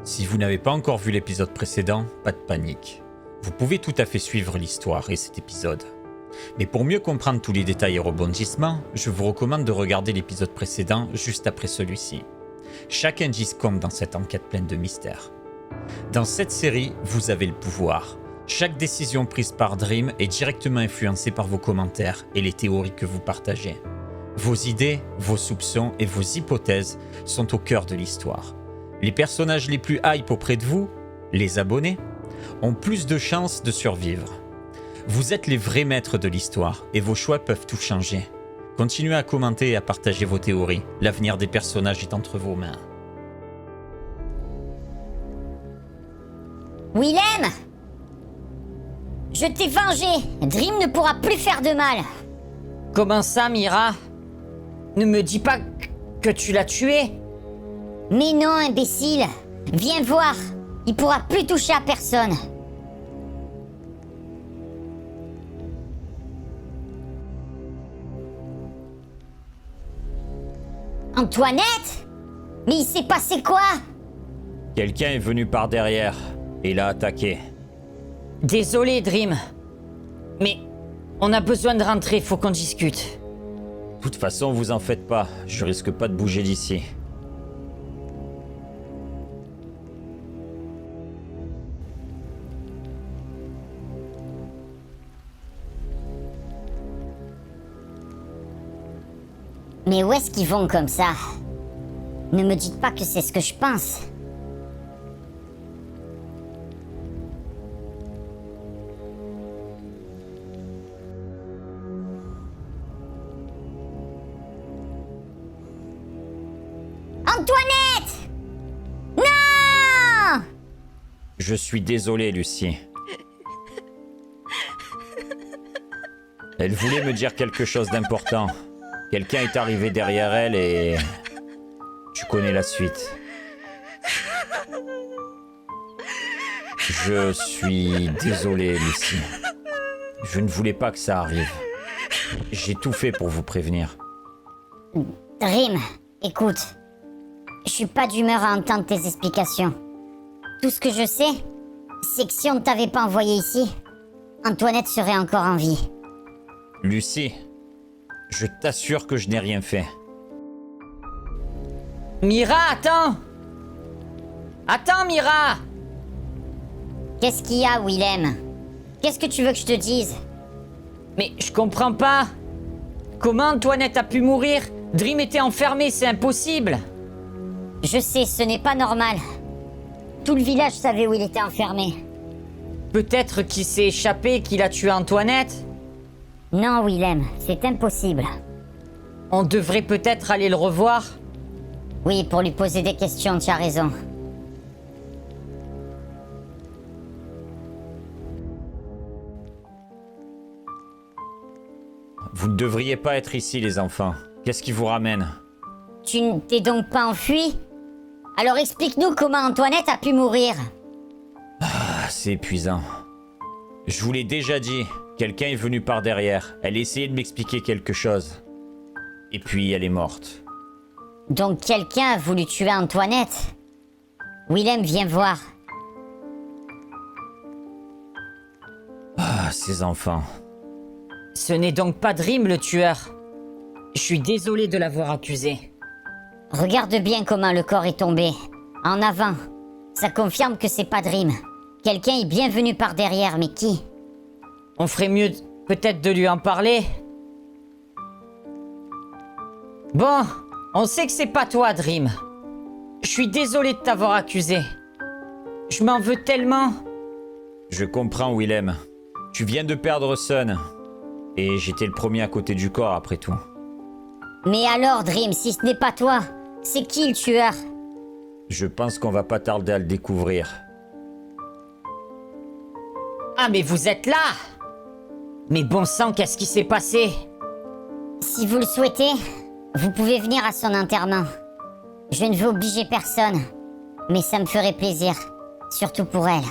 Si vous n'avez pas encore vu l'épisode précédent, pas de panique. Vous pouvez tout à fait suivre l'histoire et cet épisode. Mais pour mieux comprendre tous les détails et rebondissements, je vous recommande de regarder l'épisode précédent juste après celui-ci. Chaque indice compte dans cette enquête pleine de mystères. Dans cette série, vous avez le pouvoir. Chaque décision prise par Dream est directement influencée par vos commentaires et les théories que vous partagez. Vos idées, vos soupçons et vos hypothèses sont au cœur de l'histoire. Les personnages les plus hype auprès de vous, les abonnés, ont plus de chances de survivre. Vous êtes les vrais maîtres de l'histoire et vos choix peuvent tout changer. Continuez à commenter et à partager vos théories. L'avenir des personnages est entre vos mains. Willem! Je t'ai vengé! Dream ne pourra plus faire de mal! Comment ça, Mira? Ne me dis pas que tu l'as tué? Mais non, imbécile! Viens voir! Il pourra plus toucher à personne! Antoinette? Mais il s'est passé quoi? Quelqu'un est venu par derrière et l'a attaqué. Désolé, Dream. Mais on a besoin de rentrer, faut qu'on discute. De toute façon, vous en faites pas, je risque pas de bouger d'ici. Mais où est-ce qu'ils vont comme ça? Ne me dites pas que c'est ce que je pense. Antoinette! Non! Je suis désolé, Lucie. Elle voulait me dire quelque chose d'important. Quelqu'un est arrivé derrière elle et... Tu connais la suite. Je suis désolé, Lucie. Je ne voulais pas que ça arrive. J'ai tout fait pour vous prévenir. Dream, écoute. Je suis pas d'humeur à entendre tes explications. Tout ce que je sais, c'est que si on ne t'avait pas envoyé ici, Antoinette serait encore en vie. Lucie, je t'assure que je n'ai rien fait. Mira, attends! Attends, Mira! Qu'est-ce qu'il y a, Willem? Qu'est-ce que tu veux que je te dise? Mais je comprends pas. Comment Antoinette a pu mourir? Dream était enfermé, c'est impossible. Je sais, ce n'est pas normal. Tout le village savait où il était enfermé. Peut-être qu'il s'est échappé et qu'il a tué Antoinette? Non, Willem, c'est impossible. On devrait peut-être aller le revoir? Oui, pour lui poser des questions, tu as raison. Vous ne devriez pas être ici, les enfants. Qu'est-ce qui vous ramène? Tu ne t'es donc pas enfui? Alors explique-nous comment Antoinette a pu mourir. Ah, c'est épuisant. Je vous l'ai déjà dit, quelqu'un est venu par derrière. Elle a essayé de m'expliquer quelque chose. Et puis elle est morte. Donc quelqu'un a voulu tuer Antoinette. Willem, viens voir. Ah, ces enfants. Ce n'est donc pas Dream le tueur. Je suis désolé de l'avoir accusé. Regarde bien comment le corps est tombé. En avant. Ça confirme que c'est pas Dream. Quelqu'un est bien venu par derrière, mais qui? On ferait mieux peut-être de lui en parler. Bon, on sait que c'est pas toi, Dream. Je suis désolé de t'avoir accusé. Je m'en veux tellement. Je comprends, Willem. Tu viens de perdre Sun. Et j'étais le premier à côté du corps, après tout. Mais alors, Dream, si ce n'est pas toi, c'est qui le tueur? Je pense qu'on va pas tarder à le découvrir. Ah, mais vous êtes là! Mais bon sang, qu'est-ce qui s'est passé? Si vous le souhaitez, vous pouvez venir à son enterrement. Je ne veux obliger personne, mais ça me ferait plaisir, surtout pour elle.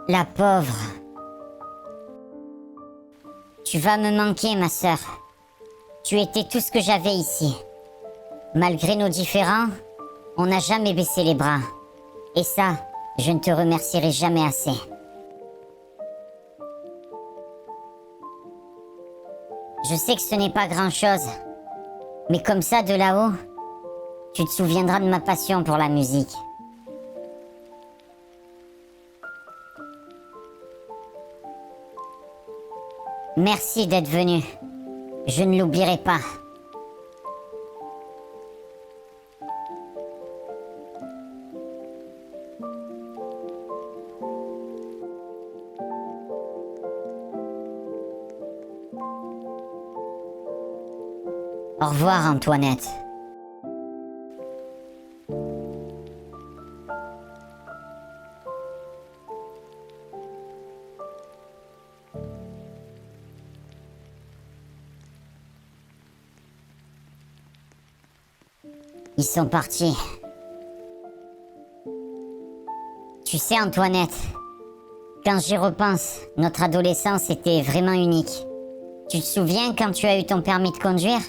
La pauvre. Tu vas me manquer, ma sœur. Tu étais tout ce que j'avais ici. Malgré nos différends, on n'a jamais baissé les bras. Et ça, je ne te remercierai jamais assez. Je sais que ce n'est pas grand-chose, mais comme ça, de là-haut, tu te souviendras de ma passion pour la musique. Merci d'être venu. Je ne l'oublierai pas. Au revoir, Antoinette. Ils sont partis. Tu sais, Antoinette, quand j'y repense, notre adolescence était vraiment unique. Tu te souviens quand tu as eu ton permis de conduire?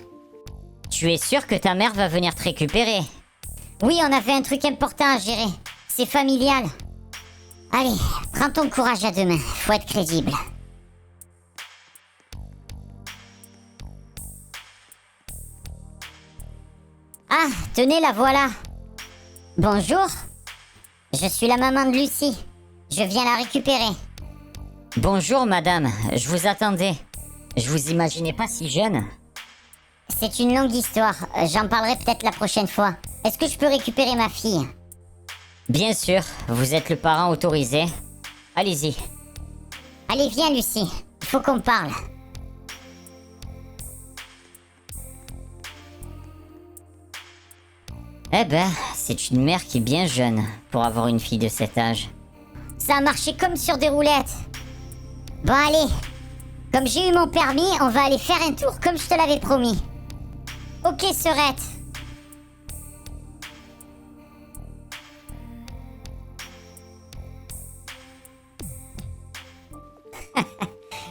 Tu es sûr que ta mère va venir te récupérer? Oui, on avait un truc important à gérer. C'est familial. Allez, prends ton courage à deux mains. Faut être crédible. Ah, tenez, la voilà. Bonjour. Je suis la maman de Lucie. Je viens la récupérer. Bonjour madame, je vous attendais. Je vous imaginais pas si jeune. C'est une longue histoire. J'en parlerai peut-être la prochaine fois. Est-ce que je peux récupérer ma fille? Bien sûr, vous êtes le parent autorisé. Allez-y. Allez, viens, Lucie. Il faut qu'on parle. Eh ben, c'est une mère qui est bien jeune pour avoir une fille de cet âge. Ça a marché comme sur des roulettes. Bon, allez. Comme j'ai eu mon permis, on va aller faire un tour comme je te l'avais promis. Ok, Serette.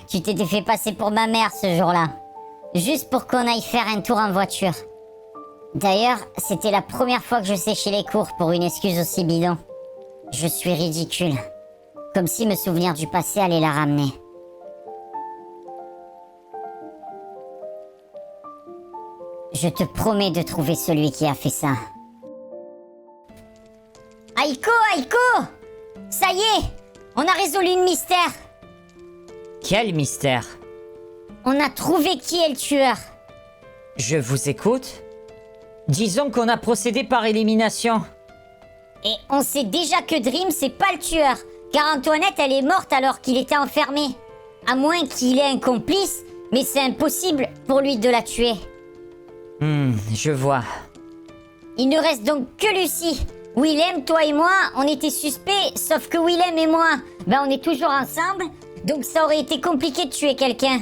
Tu t'étais fait passer pour ma mère ce jour-là. Juste pour qu'on aille faire un tour en voiture. D'ailleurs, c'était la première fois que je séchais les cours pour une excuse aussi bidon. Je suis ridicule. Comme si me souvenir du passé allait la ramener. Je te promets de trouver celui qui a fait ça. Aiko, Aiko! Ça y est! On a résolu le mystère! Quel mystère? On a trouvé qui est le tueur! Je vous écoute. Disons qu'on a procédé par élimination. Et on sait déjà que Dream, c'est pas le tueur, car Antoinette, elle est morte alors qu'il était enfermé. À moins qu'il ait un complice, mais c'est impossible pour lui de la tuer. Je vois. Il ne reste donc que Lucie. Willem, toi et moi, on était suspects, sauf que Willem et moi, on est toujours ensemble, donc ça aurait été compliqué de tuer quelqu'un.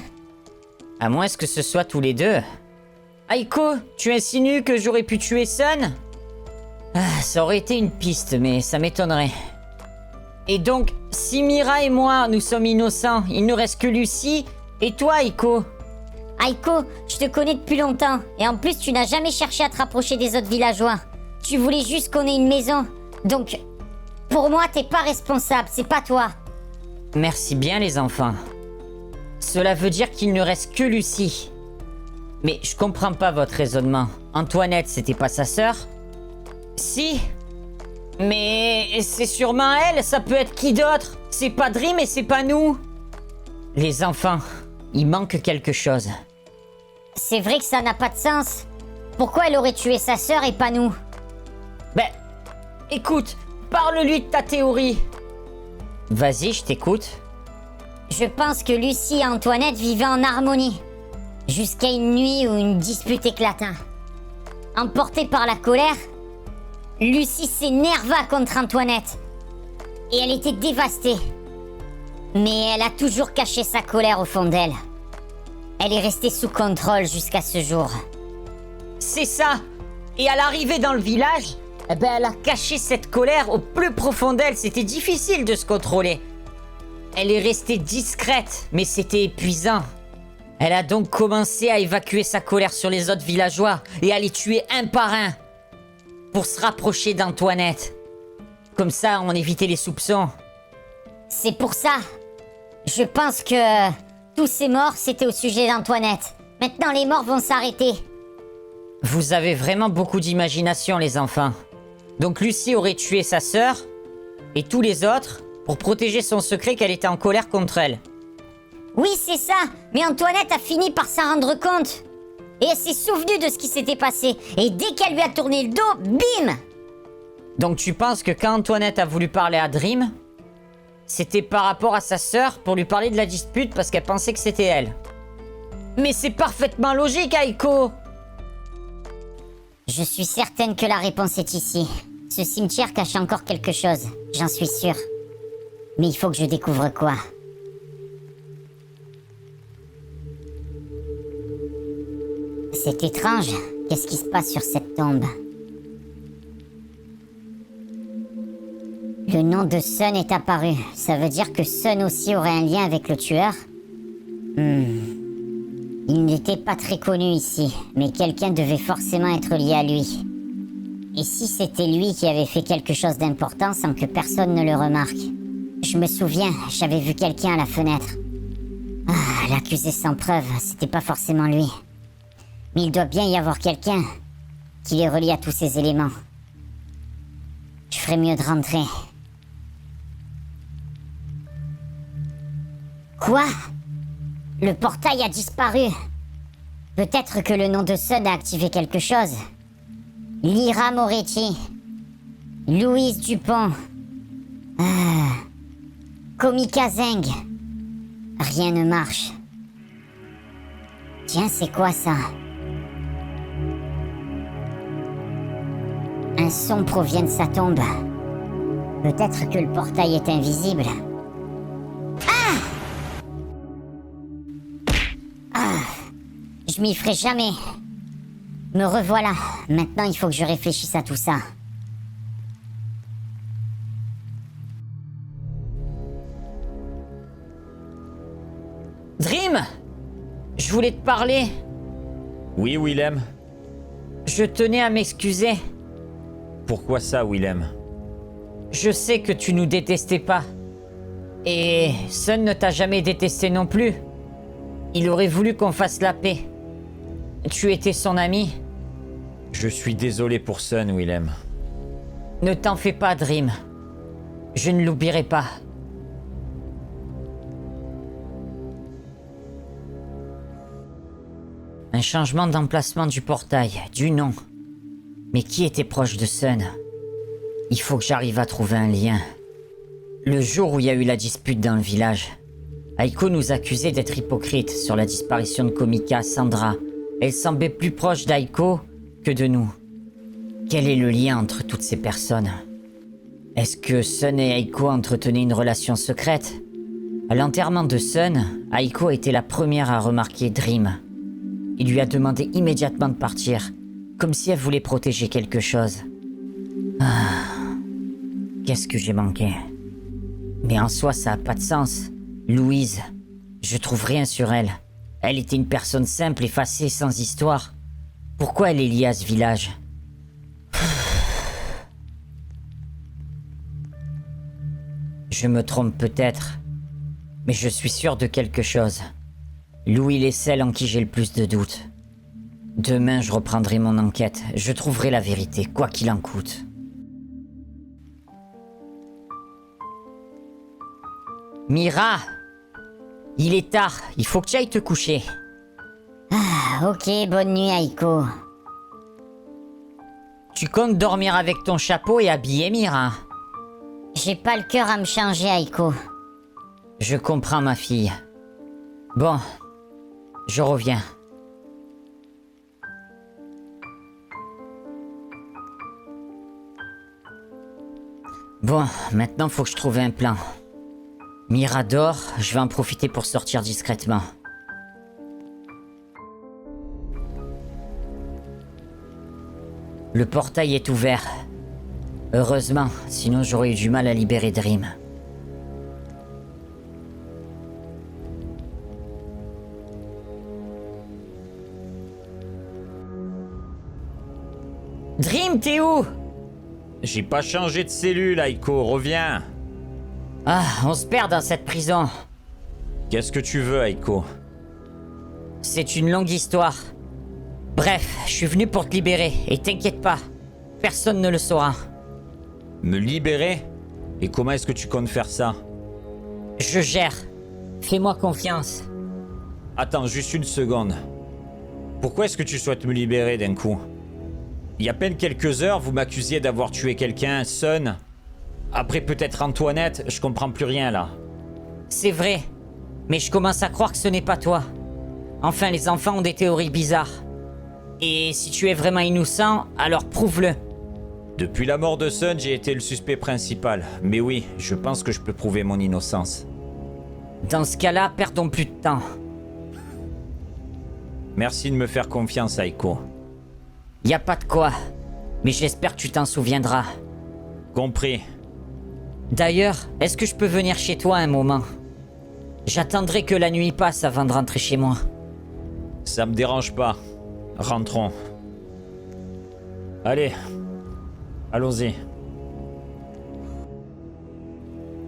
À moins que ce soit tous les deux. Aiko, tu insinues que j'aurais pu tuer Sun? Ça aurait été une piste, mais ça m'étonnerait. Et donc, si Mira et moi, nous sommes innocents, il ne reste que Lucie et toi, Aiko. Aiko, je te connais depuis longtemps, et en plus tu n'as jamais cherché à te rapprocher des autres villageois. Tu voulais juste qu'on ait une maison, donc pour moi t'es pas responsable, c'est pas toi. Merci bien les enfants. Cela veut dire qu'il ne reste que Lucie. Mais je comprends pas votre raisonnement. Antoinette, c'était pas sa sœur? Si. Mais c'est sûrement elle, ça peut être qui d'autre? C'est pas Dream et c'est pas nous. Les enfants, il manque quelque chose. C'est vrai que ça n'a pas de sens. Pourquoi elle aurait tué sa sœur et pas nous? Écoute, parle-lui de ta théorie. Vas-y, je t'écoute. Je pense que Lucie et Antoinette vivaient en harmonie. Jusqu'à une nuit où une dispute éclata. Emportée par la colère, Lucie s'énerva contre Antoinette. Et elle était dévastée. Mais elle a toujours caché sa colère au fond d'elle. Elle est restée sous contrôle jusqu'à ce jour. C'est ça. Et à l'arrivée dans le village, elle a caché cette colère au plus profond d'elle. C'était difficile de se contrôler. Elle est restée discrète, mais c'était épuisant. Elle a donc commencé à évacuer sa colère sur les autres villageois et à les tuer un par un pour se rapprocher d'Antoinette. Comme ça, on évitait les soupçons. C'est pour ça. Je pense que tous ces morts, c'était au sujet d'Antoinette. Maintenant, les morts vont s'arrêter. Vous avez vraiment beaucoup d'imagination, les enfants. Donc Lucie aurait tué sa sœur et tous les autres pour protéger son secret qu'elle était en colère contre elle. Oui, c'est ça. Mais Antoinette a fini par s'en rendre compte. Et elle s'est souvenue de ce qui s'était passé. Et dès qu'elle lui a tourné le dos, bim! Donc tu penses que quand Antoinette a voulu parler à Dream, c'était par rapport à sa sœur pour lui parler de la dispute parce qu'elle pensait que c'était elle. Mais c'est parfaitement logique, Aiko! Je suis certaine que la réponse est ici. Ce cimetière cache encore quelque chose, j'en suis sûre. Mais il faut que je découvre quoi. C'est étrange. Qu'est-ce qui se passe sur cette tombe? Le nom de Sun est apparu. Ça veut dire que Sun aussi aurait un lien avec le tueur? Il n'était pas très connu ici, mais quelqu'un devait forcément être lié à lui. Et si c'était lui qui avait fait quelque chose d'important sans que personne ne le remarque? Je me souviens, j'avais vu quelqu'un à la fenêtre. Ah, l'accusé sans preuve, c'était pas forcément lui. Mais il doit bien y avoir quelqu'un qui les relie à tous ces éléments. Je ferais mieux de rentrer. Quoi? Le portail a disparu. Peut-être que le nom de Sun a activé quelque chose. Lyra Moretti. Louise Dupont. Komika Zeng. Rien ne marche. Tiens, c'est quoi ça? Un son provient de sa tombe. Peut-être que le portail est invisible. Je m'y ferai jamais. Me revoilà. Maintenant, il faut que je réfléchisse à tout ça. Dream! Je voulais te parler. Oui, Willem. Je tenais à m'excuser. Pourquoi ça, Willem? Je sais que tu nous détestais pas. Et Sun ne t'a jamais détesté non plus. Il aurait voulu qu'on fasse la paix. Tu étais son ami. Je suis désolé pour Sun, Willem. Ne t'en fais pas, Dream. Je ne l'oublierai pas. Un changement d'emplacement du portail, du nom. Mais qui était proche de Sun? Il faut que j'arrive à trouver un lien. Le jour où il y a eu la dispute dans le village, Aiko nous accusait d'être hypocrites sur la disparition de Komika, Sandra. Elle semblait plus proche d'Aiko que de nous. Quel est le lien entre toutes ces personnes? Est-ce que Sun et Aiko entretenaient une relation secrète? À l'enterrement de Sun, Aiko a été la première à remarquer Dream. Il lui a demandé immédiatement de partir, comme si elle voulait protéger quelque chose. Qu'est-ce que j'ai manqué? Mais en soi, ça a pas de sens. Louise, je trouve rien sur elle. Elle était une personne simple, effacée, sans histoire. Pourquoi elle est liée à ce village? Je me trompe peut-être, mais je suis sûr de quelque chose. Louis est celle en qui j'ai le plus de doutes. Demain, je reprendrai mon enquête. Je trouverai la vérité, quoi qu'il en coûte. Mira! Il est tard, il faut que tu ailles te coucher. Ok, bonne nuit, Aiko. Tu comptes dormir avec ton chapeau et habiller Mira? J'ai pas le cœur à me changer, Aiko. Je comprends, ma fille. Bon, je reviens. Bon, maintenant faut que je trouve un plan. Mira dort, je vais en profiter pour sortir discrètement. Le portail est ouvert. Heureusement, sinon j'aurais eu du mal à libérer Dream. Dream, t'es où? J'ai pas changé de cellule, Aiko, reviens. Ah, on se perd dans cette prison. Qu'est-ce que tu veux, Aiko? C'est une longue histoire. Bref, je suis venu pour te libérer, et t'inquiète pas, personne ne le saura. Me libérer? Et comment est-ce que tu comptes faire ça? Je gère. Fais-moi confiance. Attends, juste une seconde. Pourquoi est-ce que tu souhaites me libérer d'un coup? Il y a à peine quelques heures, vous m'accusiez d'avoir tué quelqu'un, Sun. Après peut-être Antoinette, je comprends plus rien là. C'est vrai, mais je commence à croire que ce n'est pas toi. Enfin, les enfants ont des théories bizarres. Et si tu es vraiment innocent, alors prouve-le. Depuis la mort de Sun, j'ai été le suspect principal. Mais oui, je pense que je peux prouver mon innocence. Dans ce cas-là, perdons plus de temps. Merci de me faire confiance, Aiko. Y a pas de quoi, mais j'espère que tu t'en souviendras. Compris. D'ailleurs, est-ce que je peux venir chez toi un moment? J'attendrai que la nuit passe avant de rentrer chez moi. Ça me dérange pas. Rentrons. Allez. Allons-y.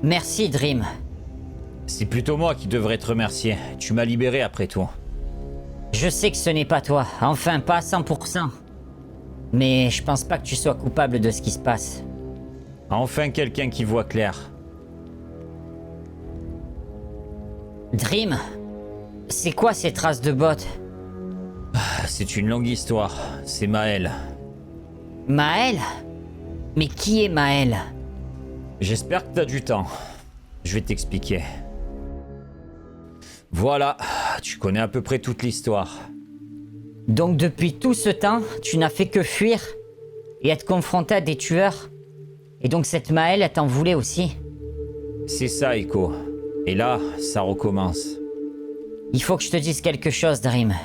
Merci, Dream. C'est plutôt moi qui devrais te remercier. Tu m'as libéré après tout. Je sais que ce n'est pas toi, enfin pas à 100%. Mais je pense pas que tu sois coupable de ce qui se passe. Enfin quelqu'un qui voit clair. Dream, c'est quoi ces traces de bottes? C'est une longue histoire. C'est Maël. Maël? Mais qui est Maël? J'espère que t'as du temps. Je vais t'expliquer. Voilà, tu connais à peu près toute l'histoire. Donc depuis tout ce temps, tu n'as fait que fuir et être confronté à des tueurs. Et donc cette Maël, elle t'en voulait aussi. C'est ça, Echo. Et là, ça recommence. Il faut que je te dise quelque chose, Dream.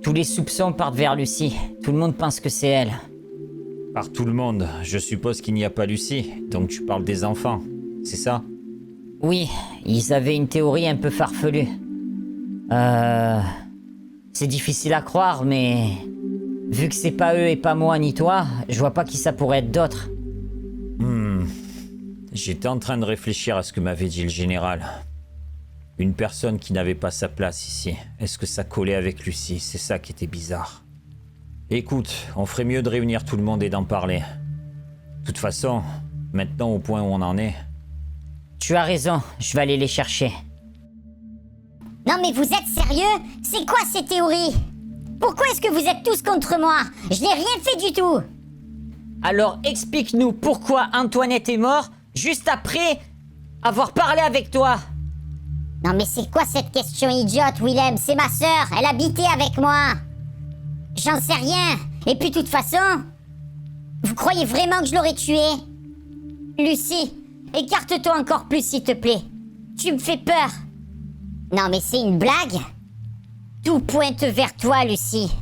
Tous les soupçons partent vers Lucie. Tout le monde pense que c'est elle. Par tout le monde, je suppose qu'il n'y a pas Lucie, donc tu parles des enfants, c'est ça? Oui, ils avaient une théorie un peu farfelue. C'est difficile à croire, mais... Vu que c'est pas eux et pas moi ni toi, je vois pas qui ça pourrait être d'autre. J'étais en train de réfléchir à ce que m'avait dit le général. Une personne qui n'avait pas sa place ici. Est-ce que ça collait avec Lucie? C'est ça qui était bizarre. Écoute, on ferait mieux de réunir tout le monde et d'en parler. De toute façon, maintenant au point où on en est... Tu as raison, je vais aller les chercher. Non mais vous êtes sérieux? C'est quoi ces théories? Pourquoi est-ce que vous êtes tous contre moi? Je n'ai rien fait du tout. Alors explique-nous pourquoi Antoinette est mort juste après avoir parlé avec toi. Non mais c'est quoi cette question idiote, Willem? C'est ma sœur, elle habitait avec moi. J'en sais rien. Et puis de toute façon, vous croyez vraiment que je l'aurais tuée? Lucie, écarte-toi encore plus s'il te plaît. Tu me fais peur. Non mais c'est une blague? Tout pointe vers toi, Lucie.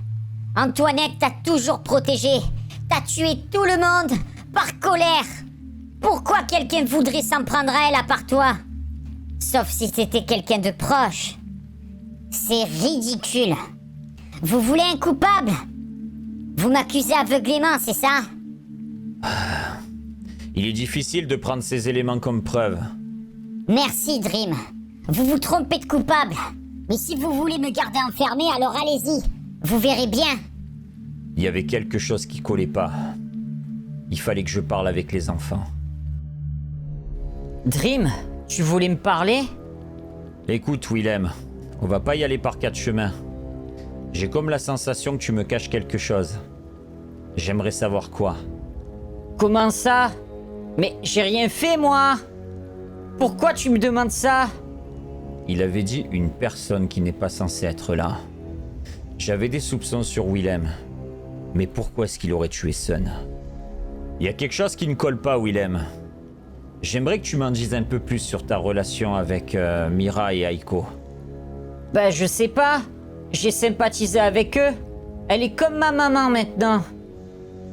Antoinette t'a toujours protégée. T'as tué tout le monde par colère. Pourquoi quelqu'un voudrait s'en prendre à elle à part toi? Sauf si c'était quelqu'un de proche. C'est ridicule. Vous voulez un coupable? Vous m'accusez aveuglément, c'est ça? Il est difficile de prendre ces éléments comme preuve. Merci, Dream. Vous vous trompez de coupable. Mais si vous voulez me garder enfermé, alors allez-y. Vous verrez bien. Il y avait quelque chose qui collait pas. Il fallait que je parle avec les enfants. Dream, tu voulais me parler? Écoute, Willem, on va pas y aller par quatre chemins. J'ai comme la sensation que tu me caches quelque chose. J'aimerais savoir quoi. Comment ça? Mais j'ai rien fait, moi. Pourquoi tu me demandes ça? Il avait dit une personne qui n'est pas censée être là. J'avais des soupçons sur Willem. Mais pourquoi est-ce qu'il aurait tué Sun? Il y a quelque chose qui ne colle pas, Willem. J'aimerais que tu m'en dises un peu plus sur ta relation avec Mira et Aiko. Ben, je sais pas. J'ai sympathisé avec eux. Elle est comme ma maman maintenant.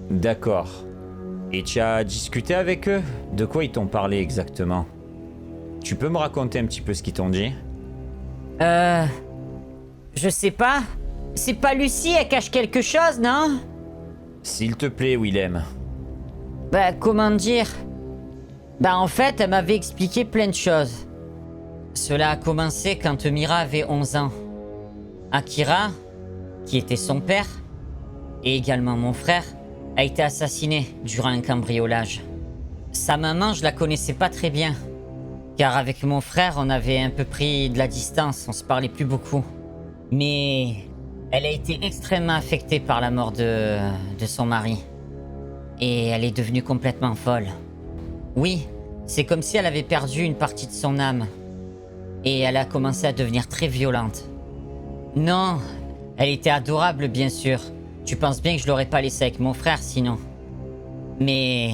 D'accord. Et tu as discuté avec eux? De quoi ils t'ont parlé exactement? Tu peux me raconter un petit peu ce qu'ils t'ont dit? Je sais pas. C'est pas Lucie, elle cache quelque chose, non? S'il te plaît, Willem. Bah, comment dire? Bah, en fait, elle m'avait expliqué plein de choses. Cela a commencé quand Mira avait 11 ans. Akira, qui était son père, et également mon frère, a été assassiné durant un cambriolage. Sa maman, je la connaissais pas très bien. Car avec mon frère, on avait un peu pris de la distance, on se parlait plus beaucoup. Mais elle a été extrêmement affectée par la mort de son mari. Et elle est devenue complètement folle. Oui, c'est comme si elle avait perdu une partie de son âme. Et elle a commencé à devenir très violente. Non, elle était adorable bien sûr. Tu penses bien que je l'aurais pas laissée avec mon frère sinon. Mais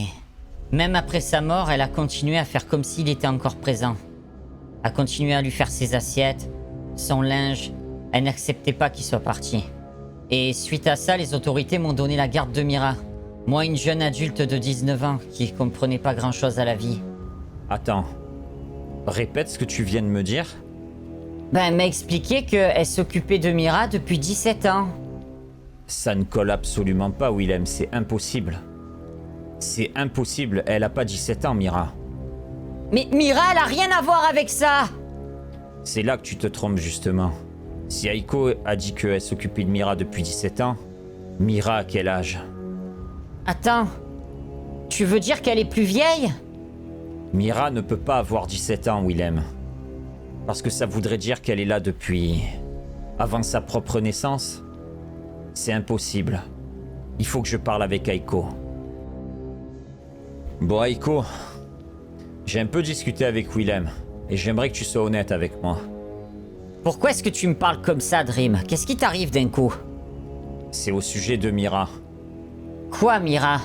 même après sa mort, elle a continué à faire comme s'il était encore présent. A continué à lui faire ses assiettes, son linge. Elle n'acceptait pas qu'il soit parti. Et suite à ça, les autorités m'ont donné la garde de Mira. Moi, une jeune adulte de 19 ans qui comprenait pas grand chose à la vie. Attends. Répète ce que tu viens de me dire. Ben, elle m'a expliqué qu'elle s'occupait de Mira depuis 17 ans. Ça ne colle absolument pas, Willem, c'est impossible. C'est impossible, elle a pas 17 ans, Mira. Mais Mira, elle a rien à voir avec ça! C'est là que tu te trompes justement. Si Aiko a dit qu'elle s'occupait de Mira depuis 17 ans, Mira à quel âge? Attends, tu veux dire qu'elle est plus vieille? Mira ne peut pas avoir 17 ans, Willem. Parce que ça voudrait dire qu'elle est là depuis... avant sa propre naissance. C'est impossible. Il faut que je parle avec Aiko. Bon, Aiko, j'ai un peu discuté avec Willem, et j'aimerais que tu sois honnête avec moi. Pourquoi est-ce que tu me parles comme ça, Dream? Qu'est-ce qui t'arrive d'un coup? C'est au sujet de Mira. Quoi, Mira?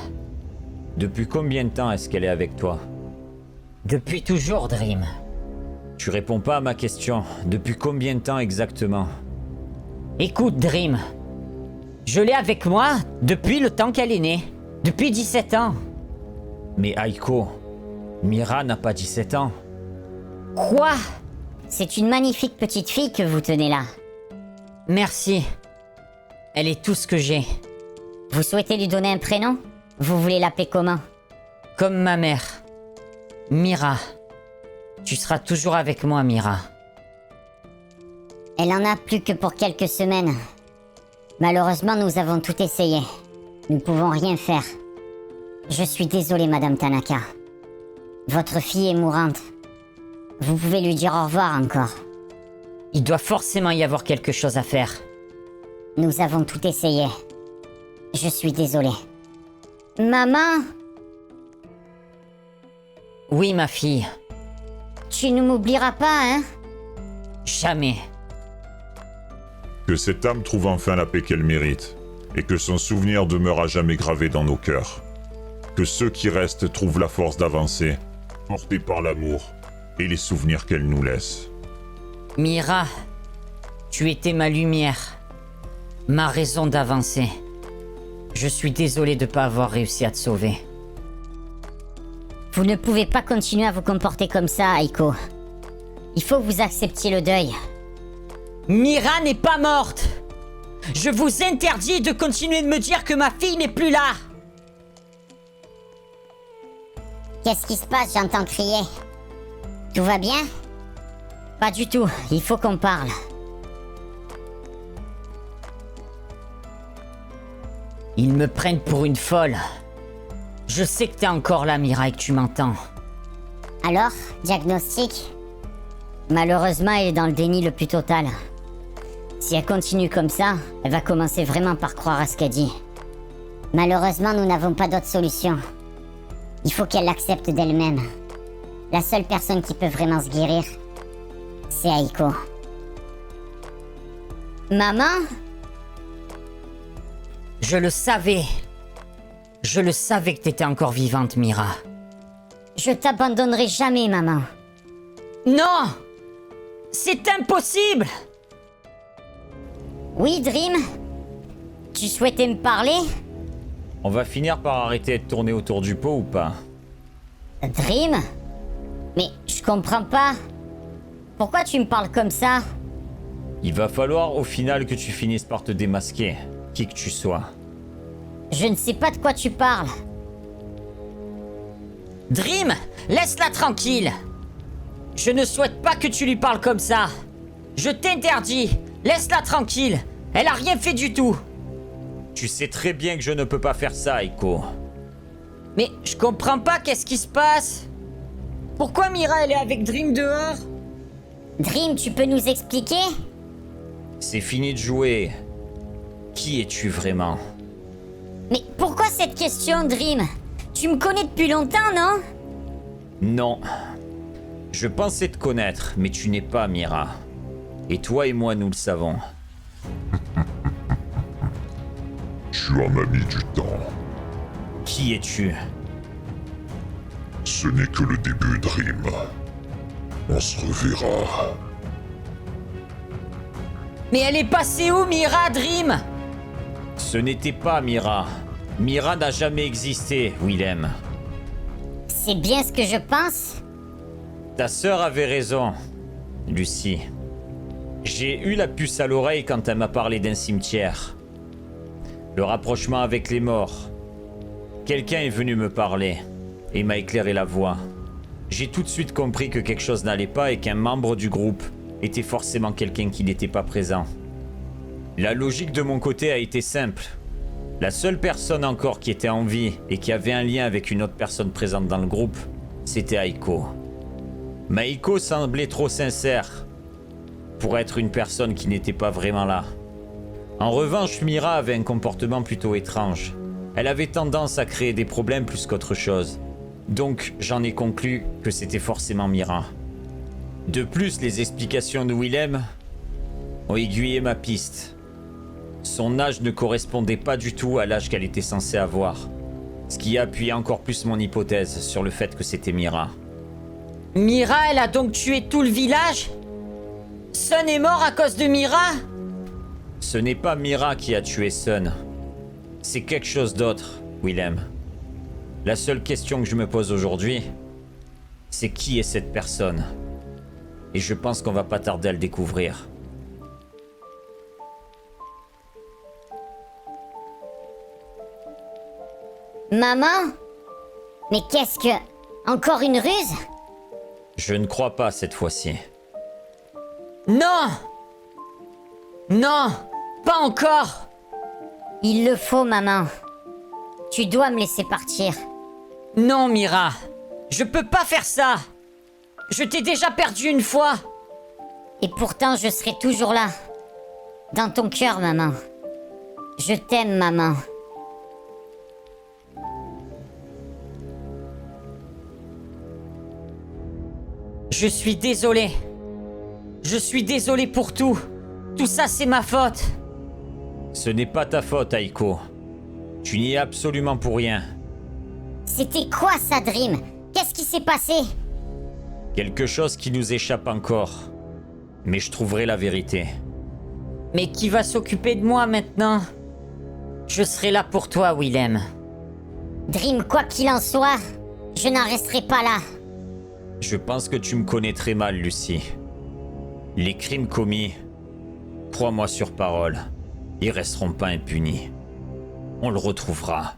Depuis combien de temps est-ce qu'elle est avec toi? Depuis toujours, Dream. Tu réponds pas à ma question. Depuis combien de temps exactement? Écoute, Dream. Je l'ai avec moi depuis le temps qu'elle est née. Depuis 17 ans. Mais Aiko, Mira n'a pas 17 ans. Quoi? C'est une magnifique petite fille que vous tenez là. Merci. Elle est tout ce que j'ai. Vous souhaitez lui donner un prénom? Vous voulez l'appeler comment? Comme ma mère. Mira. Tu seras toujours avec moi, Mira. Elle en a plus que pour quelques semaines. Malheureusement, nous avons tout essayé. Nous ne pouvons rien faire. Je suis désolé, Madame Tanaka. Votre fille est mourante. Vous pouvez lui dire au revoir encore. Il doit forcément y avoir quelque chose à faire. Nous avons tout essayé. Je suis désolé. Maman, Oui, ma fille. tu ne m'oublieras pas, hein? Jamais. Que cette âme trouve enfin la paix qu'elle mérite, et que son souvenir demeure à jamais gravé dans nos cœurs. Que ceux qui restent trouvent la force d'avancer, portés par l'amour et les souvenirs qu'elle nous laisse. Mira, tu étais ma lumière. Ma raison d'avancer. Je suis désolé de ne pas avoir réussi à te sauver. Vous ne pouvez pas continuer à vous comporter comme ça, Aiko. Il faut que vous acceptiez le deuil. Mira n'est pas morte. Je vous interdis de continuer de me dire que ma fille n'est plus là. Qu'est-ce qui se passe? J'entends crier. Tout va bien? Pas du tout. Il faut qu'on parle. Ils me prennent pour une folle. Je sais que t'es encore là, Mira, et que tu m'entends. Alors, diagnostic? Malheureusement, elle est dans le déni le plus total. Si elle continue comme ça, elle va commencer vraiment par croire à ce qu'elle dit. Malheureusement, nous n'avons pas d'autre solution. Il faut qu'elle l'accepte d'elle-même. La seule personne qui peut vraiment se guérir, c'est Aiko. Maman? Je le savais. Je le savais que t'étais encore vivante, Mira. Je t'abandonnerai jamais, maman. Non! C'est impossible! Oui, Dream? Tu souhaitais me parler? On va finir par arrêter de tourner autour du pot ou pas? Dream? Mais je comprends pas. Pourquoi tu me parles comme ça? Il va falloir au final que tu finisses par te démasquer, qui que tu sois. Je ne sais pas de quoi tu parles. Dream, laisse-la tranquille. Je ne souhaite pas que tu lui parles comme ça. Je t'interdis. Laisse-la tranquille. Elle a rien fait du tout. Tu sais très bien que je ne peux pas faire ça, Aiko. Mais je comprends pas qu'est-ce qui se passe. Pourquoi Mira elle est avec Dream dehors? Dream, tu peux nous expliquer? C'est fini de jouer. Qui es-tu vraiment? Mais pourquoi cette question, Dream? Tu me connais depuis longtemps, non? Non. Je pensais te connaître, mais tu n'es pas Mira. Et toi et moi, nous le savons. Tu en as mis du temps. Qui es-tu? Ce n'est que le début, Dream. On se reverra. Mais elle est passée où, Mira, Dream? Ce n'était pas Mira. Mira n'a jamais existé, Willem. C'est bien ce que je pense. Ta sœur avait raison, Lucie. J'ai eu la puce à l'oreille quand elle m'a parlé d'un cimetière. Le rapprochement avec les morts. Quelqu'un est venu me parler et m'a éclairé la voie. J'ai tout de suite compris que quelque chose n'allait pas et qu'un membre du groupe était forcément quelqu'un qui n'était pas présent. La logique de mon côté a été simple. La seule personne encore qui était en vie et qui avait un lien avec une autre personne présente dans le groupe, c'était Aiko. Mais Aiko semblait trop sincère pour être une personne qui n'était pas vraiment là. En revanche, Mira avait un comportement plutôt étrange. Elle avait tendance à créer des problèmes plus qu'autre chose. Donc, j'en ai conclu que c'était forcément Mira. De plus, les explications de Willem ont aiguillé ma piste. Son âge ne correspondait pas du tout à l'âge qu'elle était censée avoir. Ce qui appuyait encore plus mon hypothèse sur le fait que c'était Mira. Mira, elle a donc tué tout le village? Sun est mort à cause de Mira? Ce n'est pas Mira qui a tué Sun. C'est quelque chose d'autre, Willem. La seule question que je me pose aujourd'hui, c'est qui est cette personne? Et je pense qu'on va pas tarder à le découvrir. Maman? Mais qu'est-ce que... Encore une ruse? Je ne crois pas cette fois-ci. Non! Non! Pas encore! Il le faut, maman. Tu dois me laisser partir. Non, Mira. Je peux pas faire ça. Je t'ai déjà perdu une fois. Et pourtant, je serai toujours là. Dans ton cœur, maman. Je t'aime, maman. Je suis désolé. Je suis désolé pour tout. Tout ça, c'est ma faute. Ce n'est pas ta faute, Aiko. Tu n'y es absolument pour rien. C'était quoi ça, Dream? Qu'est-ce qui s'est passé? Quelque chose qui nous échappe encore. Mais je trouverai la vérité. Mais qui va s'occuper de moi maintenant? Je serai là pour toi, Willem. Dream, quoi qu'il en soit, je n'en resterai pas là. Je pense que tu me connais très mal, Lucie. Les crimes commis, crois-moi sur parole, ils resteront pas impunis. On le retrouvera.